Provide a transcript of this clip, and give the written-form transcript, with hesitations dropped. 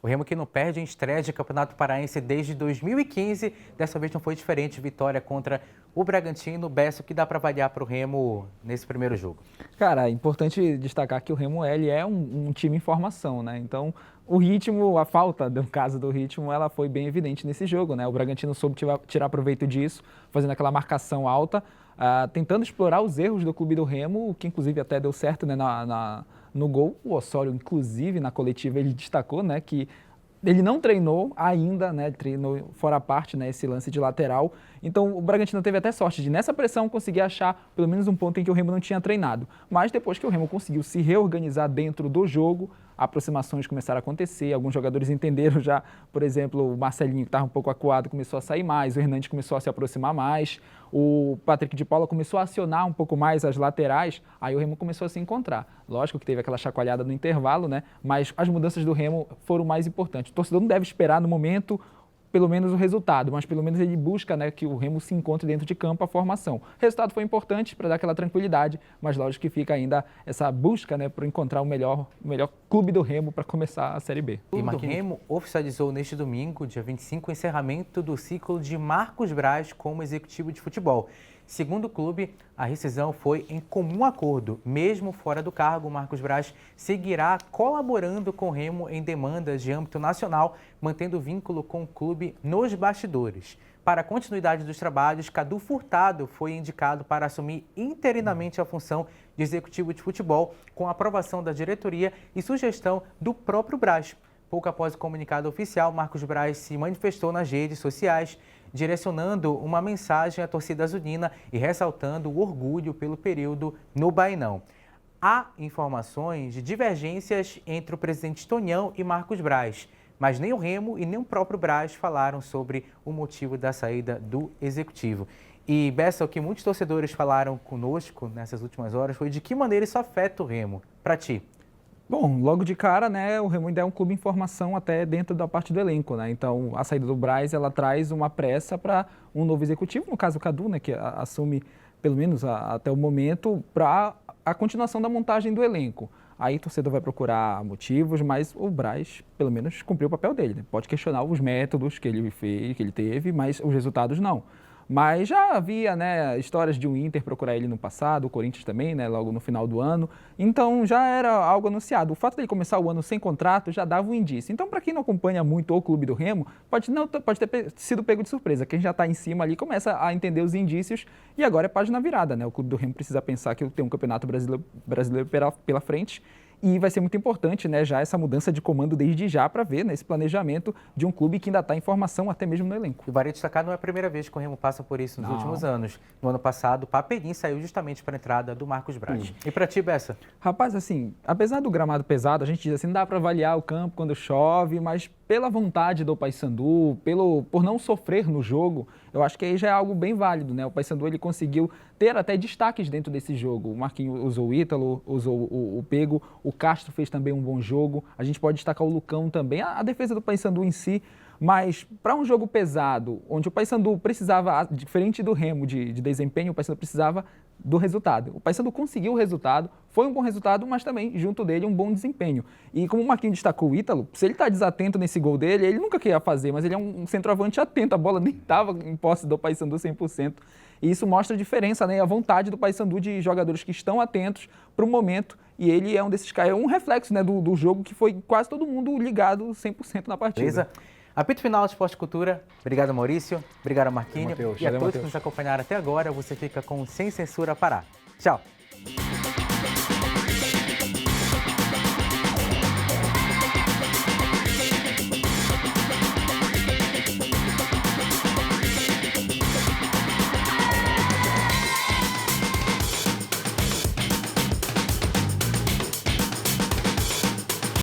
O Remo que não perde em estreia de Campeonato Paraense desde 2015, dessa vez não foi diferente, vitória contra o Bragantino. Besso, que dá para avaliar para o Remo nesse primeiro jogo? Cara, é importante destacar que o Remo ele é um time em formação, né? Então, o ritmo, a falta, no caso do ritmo, ela foi bem evidente nesse jogo, né? O Bragantino soube tirar proveito disso, fazendo aquela marcação alta, tentando explorar os erros do clube do Remo, o que inclusive até deu certo, né, no gol. O Osório, inclusive, na coletiva, ele destacou, né, que ele não treinou ainda, né? Treinou fora a parte, né? Esse lance de lateral. Então o Bragantino teve até sorte de, nessa pressão, conseguir achar pelo menos um ponto em que o Remo não tinha treinado. Mas depois que o Remo conseguiu se reorganizar dentro do jogo, aproximações começaram a acontecer, alguns jogadores entenderam já, por exemplo, o Marcelinho, que estava um pouco acuado, começou a sair mais, o Hernandes começou a se aproximar mais, o Patrick de Paula começou a acionar um pouco mais as laterais, aí o Remo começou a se encontrar. Lógico que teve aquela chacoalhada no intervalo, né? Mas as mudanças do Remo foram mais importantes. O torcedor não deve esperar no momento pelo menos o resultado, mas pelo menos ele busca, né, que o Remo se encontre dentro de campo, a formação. O resultado foi importante para dar aquela tranquilidade, mas lógico que fica ainda essa busca, né, para encontrar o melhor clube do Remo para começar a Série B. E o Remo oficializou neste domingo, dia 25, o encerramento do ciclo de Marcos Braz como executivo de futebol. Segundo o clube, a rescisão foi em comum acordo. Mesmo fora do cargo, Marcos Braz seguirá colaborando com o Remo em demandas de âmbito nacional, mantendo vínculo com o clube nos bastidores. Para a continuidade dos trabalhos, Cadu Furtado foi indicado para assumir interinamente a função de executivo de futebol, com a aprovação da diretoria e sugestão do próprio Braz. Pouco após o comunicado oficial, Marcos Braz se manifestou nas redes sociais, direcionando uma mensagem à torcida azulina e ressaltando o orgulho pelo período no Bainão. Há informações de divergências entre o presidente Tonhão e Marcos Braz, mas nem o Remo e nem o próprio Braz falaram sobre o motivo da saída do executivo. E, Bessa, o que muitos torcedores falaram conosco nessas últimas horas foi de que maneira isso afeta o Remo. Para ti? Bom, logo de cara, né, o Remo ainda é um clube em formação até dentro da parte do elenco, né? Então, a saída do Braz, ela traz uma pressa para um novo executivo, no caso o Cadu, né, que assume, pelo menos até o momento, para a continuação da montagem do elenco. Aí o torcedor vai procurar motivos, mas o Braz, pelo menos, cumpriu o papel dele, né? Pode questionar os métodos que ele fez, que ele teve, mas os resultados não. Mas já havia, né, histórias de um Inter procurar ele no passado, o Corinthians também, né, logo no final do ano. Então já era algo anunciado. O fato dele começar o ano sem contrato já dava um indício. Então, para quem não acompanha muito o clube do Remo, pode ter sido pego de surpresa. Quem já está em cima ali começa a entender os indícios e agora é página virada, né? O clube do Remo precisa pensar que tem um campeonato brasileiro pela frente. E vai ser muito importante, né, já essa mudança de comando desde já para ver, né, esse planejamento de um clube que ainda está em formação até mesmo no elenco. E vale destacar, não é a primeira vez que o Remo passa por isso nos últimos anos. No ano passado, o Paperim saiu justamente para a entrada do Marcos Braz. E para ti, Bessa? Rapaz, assim, apesar do gramado pesado, a gente diz assim, não dá para avaliar o campo quando chove, mas pela vontade do Paysandu, por não sofrer no jogo, eu acho que aí já é algo bem válido, né? O Paysandu, ele conseguiu ter até destaques dentro desse jogo. O Marquinhos usou o Ítalo, usou o Pego, o Castro fez também um bom jogo. A gente pode destacar o Lucão também, a defesa do Paysandu em si. Mas para um jogo pesado, onde o Paysandu precisava, diferente do Remo de desempenho, o Paysandu precisava do resultado. O Paysandu conseguiu o resultado, foi um bom resultado, mas também, junto dele, um bom desempenho. E como o Marquinhos destacou o Ítalo, se ele está desatento nesse gol dele, ele nunca queria fazer, mas ele é um centroavante atento, a bola nem estava em posse do Paysandu 100%. E isso mostra a diferença, né, a vontade do Paysandu de jogadores que estão atentos para o momento. E ele é um desses caras, é um reflexo, né, do jogo que foi quase todo mundo ligado 100% na partida. Beleza? Apito final do Esporte Cultura. Obrigado, Maurício. Obrigado, Marquinhos. E a todos que nos acompanharam até agora, você fica com Sem Censura Pará. Tchau.